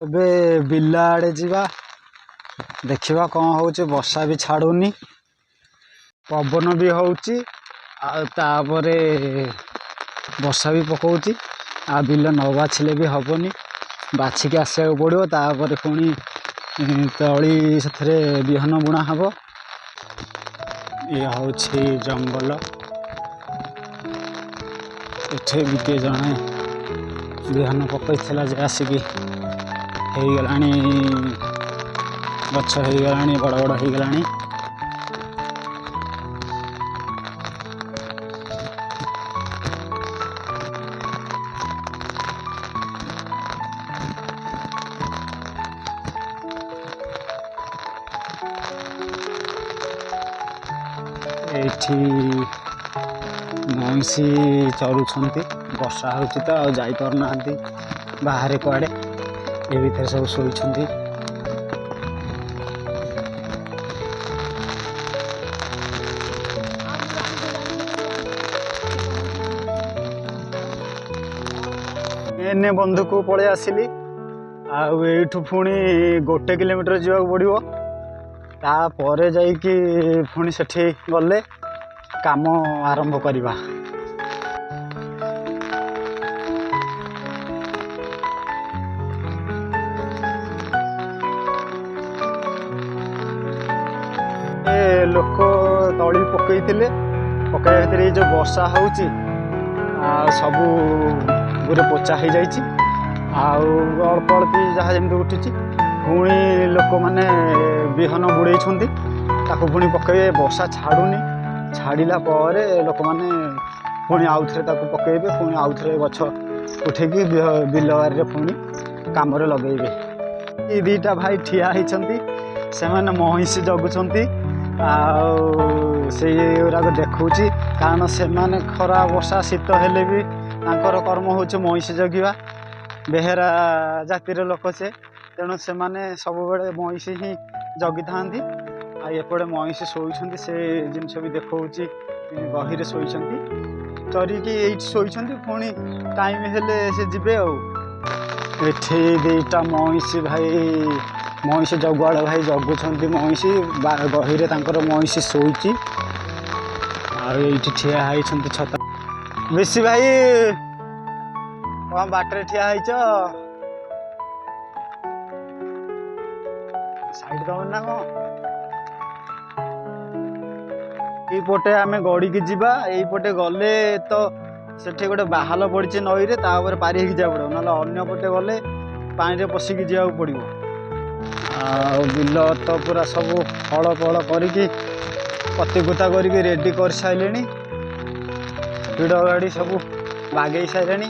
ଏବେ ବିଲ ଆଡ଼େ ଯିବା ଦେଖିବା କ'ଣ ହେଉଛି। ବର୍ଷା ବି ଛାଡ଼ୁନି, ପବନ ବି ହେଉଛି, ଆଉ ତାପରେ ବର୍ଷା ବି ପକାଉଛି। ଆଉ ବିଲ ନ ବାଛିଲେ ବି ହେବନି, ବାଛିକି ଆସିବାକୁ ପଡ଼ିବ। ତାପରେ ପୁଣି ତଳି ସେଥିରେ ବିହନ ବୁଣା ହେବ। ଇଏ ହେଉଛି ଜଙ୍ଗଲ। ଏଠି ବି କିଏ ଜଣେ ବିହନ ପକାଇଥିଲା ଯେ ଆସିକି ହେଇଗଲାଣି, ଗଛ ହେଇଗଲାଣି, ବଡ଼ ବଡ଼ ହେଇଗଲାଣି। ଏଇଠି ମଇଁଷି ଚରୁଛନ୍ତି, ବର୍ଷା ହେଉଛି ତ ଆଉ ଯାଇପାରୁନାହାନ୍ତି ବାହାରେ କୁଆଡ଼େ, ଏ ଭିତରେ ସବୁ ଶୋଇଛନ୍ତି। ଏନେ ବନ୍ଧୁକୁ ପଳେଇ ଆସିଲି। ଆଉ ଏଇଠୁ ପୁଣି 1 କିଲୋମିଟର ଯିବାକୁ ପଡ଼ିବ। ତାପରେ ଯାଇକି ପୁଣି ସେଠି ଗଲେ କାମ ଆରମ୍ଭ କରିବା। ଲୋକ ତଳି ପକେଇଥିଲେ, ପକେଇବା ଭିତରେ ଏଇ ଯେଉଁ ବର୍ଷା ହେଉଛି ଆଉ ସବୁ ଗୁରେ ପୋଚା ହେଇଯାଇଛି, ଆଉ ଅଳ୍ପ ଅଳ୍ପ ଯାହା ଯେମିତି ଉଠିଛି। ପୁଣି ଲୋକମାନେ ବିହନ ବୁଡ଼େଇଛନ୍ତି, ତାକୁ ପୁଣି ପକେଇବେ। ବର୍ଷା ଛାଡ଼ୁନି, ଛାଡ଼ିଲା ପରେ ଲୋକମାନେ ପୁଣି ଆଉଥରେ ତାକୁ ପକେଇବେ, ପୁଣି ଆଉଥରେ ଗଛ ଉଠେଇକି ବିଲ ବାରିରେ ପୁଣି କାମରେ ଲଗେଇବେ। ଏ ଦୁଇଟା ଭାଇ ଠିଆ ହେଇଛନ୍ତି, ସେମାନେ ମଇଁଷି ଜଗୁଛନ୍ତି। ଆଉ ସେଇଗୁଡ଼ାକ ଦେଖଉଛି, କାରଣ ସେମାନେ ଖରା ବର୍ଷା ଶୀତ ହେଲେ ବି ତାଙ୍କର କର୍ମ ହେଉଛି ମଇଁଷି ଜଗିବା। ବେହେରା ଜାତିର ଲୋକ ସେ, ତେଣୁ ସେମାନେ ସବୁବେଳେ ମଇଁଷି ହିଁ ଜଗିଥାନ୍ତି। ଆଉ ଏପଟେ ମଇଁଷି ଶୋଇଛନ୍ତି, ସେ ଜିନିଷ ବି ଦେଖଉଛି, ଗହିରେ ଶୋଇଛନ୍ତି, ଚରିକି ଏଇଠି ଶୋଇଛନ୍ତି। ପୁଣି ଟାଇମ୍ ହେଲେ ସେ ଯିବେ। ଆଉ ଏଠି ଦୁଇଟା ମଇଁଷି ଭାଇ, ମଇଁଷି ଜଗୁଆଳ ଭାଇ ଜଗୁଛନ୍ତି ମଇଁଷି, ଗହିରେ ତାଙ୍କର ମଇଁଷି ଶୋଇଛି। ଆଉ ଏଇଠି ଠିଆ ହେଇଛନ୍ତି ଛତା। ବେଶୀ ଭାଇ କ'ଣ ବାଟରେ ଠିଆ ହେଇଛ? ସାଇଡ୍ ଦବ ନା କ'ଣ? ଏଇପଟେ ଆମେ ଗଡ଼ିକି ଯିବା। ଏଇପଟେ ଗଲେ ତ ସେଠି ଗୋଟେ ବାହାଲ ପଡ଼ିଛି ନଈରେ, ତାପରେ ପାରି ହେଇକି ଯିବାକୁ ପଡ଼ିବ, ନହେଲେ ଅନ୍ୟ ପଟେ ଗଲେ ପାଣିରେ ପଶିକି ଯିବାକୁ ପଡ଼ିବ। ଆଉ ବିଲ ତ ପୁରା ସବୁ ହଳ ଫଳ କରିକି ପତିକୁତା କରିକି ରେଡ଼ି କରିସାରିଲେଣି, ହିଡ଼ ଗାଡ଼ି ସବୁ ବାଗେଇ ସାରିଲେଣି।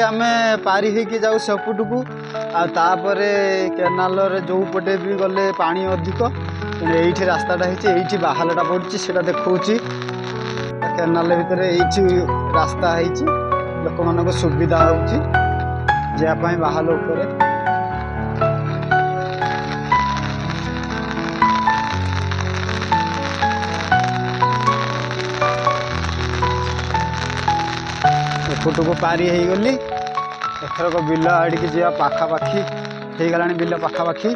ଆମେ ପାରି ହେଇକି ଯାଉ ସେପଟକୁ, ଆଉ ତାପରେ କେନାଲରେ ଯେଉଁ ପଟେ ବି ଗଲେ ପାଣି ଅଧିକ, ତେଣୁ ଏଇଠି ରାସ୍ତାଟା ହେଇଛି, ଏଇଠି ବାହାଲଟା ପଡ଼ୁଛି, ସେଇଟା ଦେଖଉଛି। କେନାଲ ଭିତରେ ଏଇଠି ରାସ୍ତା ହେଇଛି, ଲୋକମାନଙ୍କୁ ସୁବିଧା ହେଉଛି ଯିବା ପାଇଁ ବାହାଲ ଉପରେ। ଏପଟକୁ ପାରି ହେଇଗଲି, ଏଥରକ ବିଲ ଆଡ଼ିକି ଯିବା। ପାଖାପାଖି ହେଇଗଲାଣି ବିଲ ପାଖାପାଖି।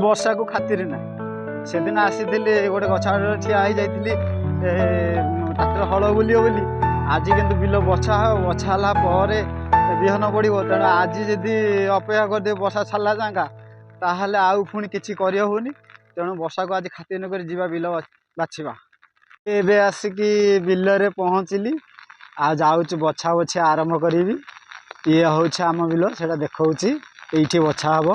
ବର୍ଷାକୁ ଖାତିର ନାହିଁ। ସେଦିନ ଆସିଥିଲି ଗୋଟେ ଗଛ ଆଡ଼ରେ ଠିଆ ହେଇଯାଇଥିଲି ଟ୍ରାକ୍ଟର ହଳ ବୁଲିବ ବୋଲି। ଆଜି କିନ୍ତୁ ବିଲ ବଛା ହେବ, ବଛା ହେଲା ପରେ ବିହନ ପଡ଼ିବ। ତେଣୁ ଆଜି ଯଦି ଅପେକ୍ଷା କରିଦେବ ବର୍ଷା ଛାଡ଼ିଲା ଯାଙ୍କା, ତାହେଲେ ଆଉ ପୁଣି କିଛି କରିହେବନି। ତେଣୁ ବର୍ଷାକୁ ଆଜି ଖାତିର ନକରି ଯିବା ବିଲ ବାଛିବା। ଏବେ ଆସିକି ବିଲରେ ପହଞ୍ଚିଲି, ଆଉ ଯାଉଛି ବଛା ବଛି ଆରମ୍ଭ କରିବି। ଇଏ ହେଉଛି ଆମ ବିଲ, ସେଇଟା ଦେଖଉଛି, ଏଇଠି ବଛା ହେବ।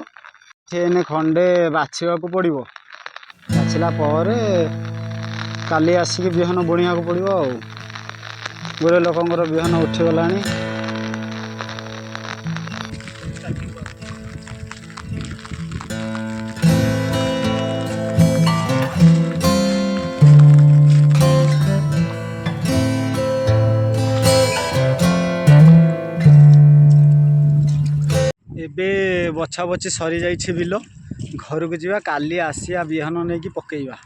ଏଇନେ ଖଣ୍ଡେ ବାଛିବାକୁ ପଡ଼ିବ, ବାଛିଲା ପରେ କାଲି ଆସିକି ବିହନ ବୁଣିବାକୁ ପଡ଼ିବ। ଆଉ ଗୁରେ ଲୋକଙ୍କର ବିହନ ଉଠିଗଲାଣି। ଏବେ ବଛା ବଛି ସରିଯାଇଛି ବିଲ, ଘରକୁ ଯିବା, କାଲି ଆସିବା ବିହନ ନେଇକି ପକେଇବା।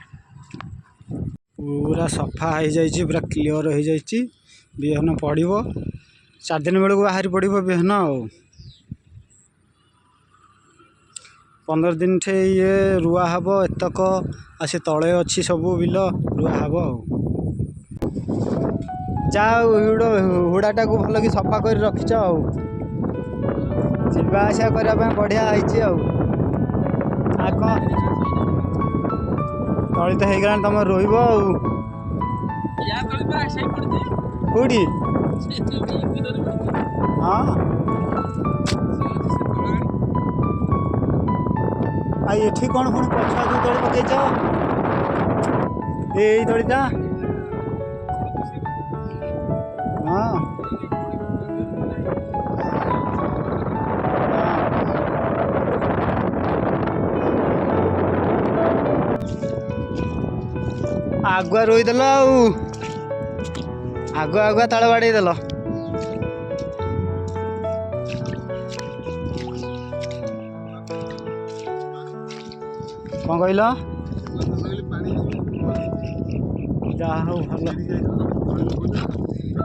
पूरा सफा हो जाइए, पूरा क्लीयर हो जाइए। बिहन पड़ो 4 दिन बेलू बाहरी पड़ो बिहन। 15 दिन ठे ये रुआ हब एतक आसी तले अच्छी सब बिल रुआ हब। जाओ हुड़ाटा को भल कि सफा कर रखिच। जावा आसा करने बढ़िया आग तली तो हो गला तुम रोब कौटी। हाँ ये कौन पुणी पछुआ जो तली पकईच यही तलीटा। हाँ आगुआ रोईदेल आगुआ आगुआ ताल बाड़ेदेल। कौन कहल जा हूँ भल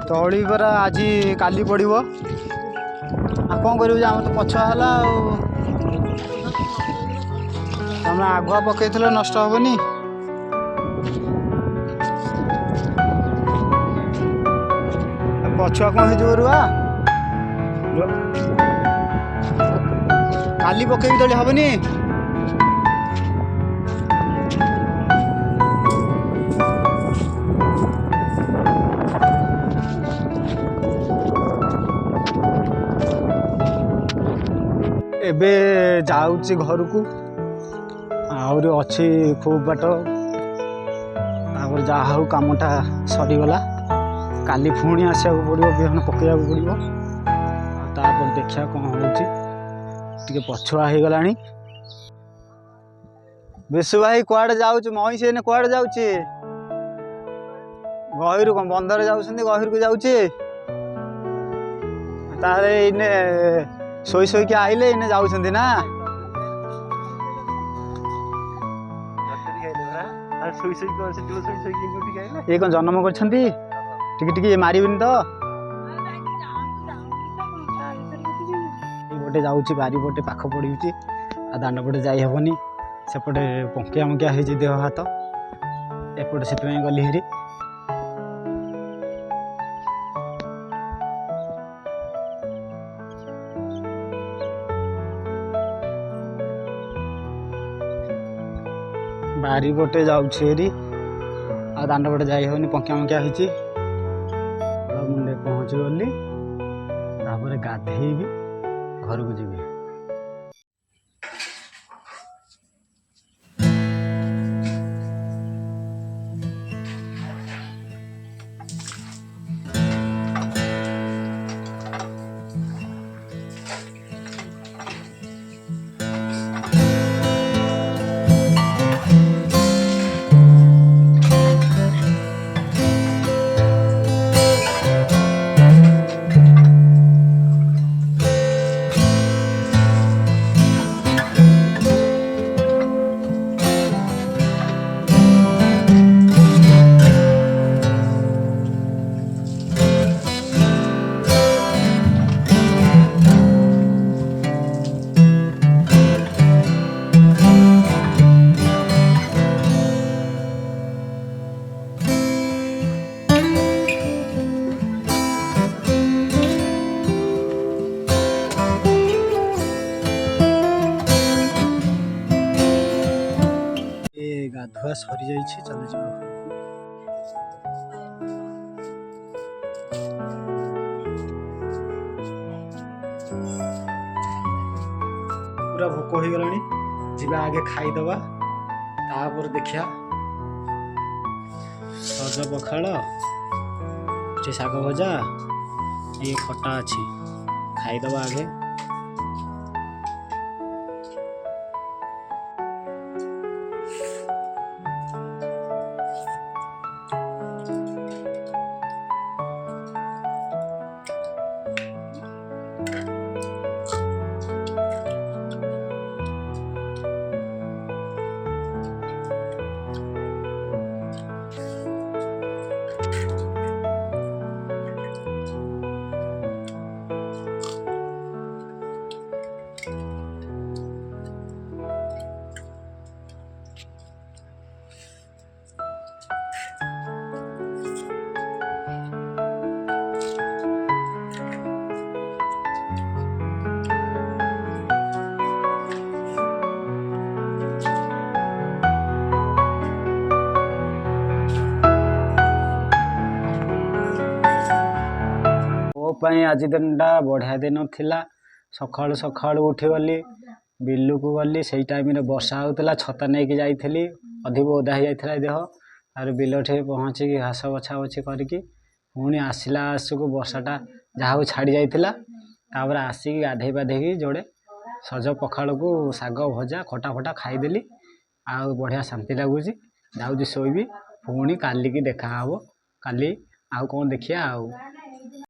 तली परा आज काली पड़ो। कौन कर आम तो पछुआ है तुम आगुआ पकई नष्ट हेनी। पछुआ कौन हो रुआ काली पकई तली हेनी। एबे जाऊँगी घर को आहरी अच्छी खूब बाट जहाँ हूँ कामटा सरीगला। काली पुणी आसा पड़ो बिहन पकड़ा पड़ो तापर देखा कौन हो पछुआ हो गला। बेसु भाई कुआड़े जाऊँ महिषी एने कुआड़े जाऊँचे गहिर कौन बंदर जाऊँ गहिर को जाऊँचे तारे इने शोई शोईक आइले इने जाऊँ ना। ये कौन जन्म कर मारबनी तो गोटे जाऊँगी बारीपटे पाख पड़ी दांड पटे जाहबनी सेपटे पंकिया मंकिया हो देह हाथ एपटे से गली हेरी। बारीपटे जाऊँगी आ दांड पटे जाहबनी पंकिया मंकिया होती मुंडे पहुँच गली तापर गाधेबी घर को जी। गाधुआ सरी जाइए चल जा पूरा भोक हो गला जा आगे खाईदबा तापर देखिया सज पखाड़ शाग भजा ये खटा अच्छी खाईदबा आगे। ପାଇଁ ଆଜି ଦିନଟା ବଢ଼ିଆ ଦିନ ଥିଲା। ସକାଳୁ ସକାଳୁ ଉଠିଗଲି, ବିଲକୁ ଗଲି। ସେଇ ଟାଇମ୍ରେ ବର୍ଷା ହେଉଥିଲା, ଛତା ନେଇକି ଯାଇଥିଲି, ଅଧିକ ଓଦା ହେଇଯାଇଥିଲା ଦେହ। ତାପରେ ବିଲଠି ପହଞ୍ଚିକି ଘାସ ବଛା ବଛି କରିକି ପୁଣି ଆସିଲା ଆସକୁ ବର୍ଷାଟା ଯାହା ହଉ ଛାଡ଼ି ଯାଇଥିଲା। ତାପରେ ଆସିକି ଗାଧେଇ ପାଧେଇକି ଯୋଡ଼େ ସଜ ପଖାଳକୁ ଶାଗ ଭଜା ଖଟା ଫଟା ଖାଇଦେଲି। ଆଉ ବଢ଼ିଆ ଶାନ୍ତି ଲାଗୁଛି। ଯାଉଛି ଶୋଇବି, ପୁଣି କାଲିକି ଦେଖାହବ। କାଲି ଆଉ କ'ଣ ଦେଖିବା ଆଉ।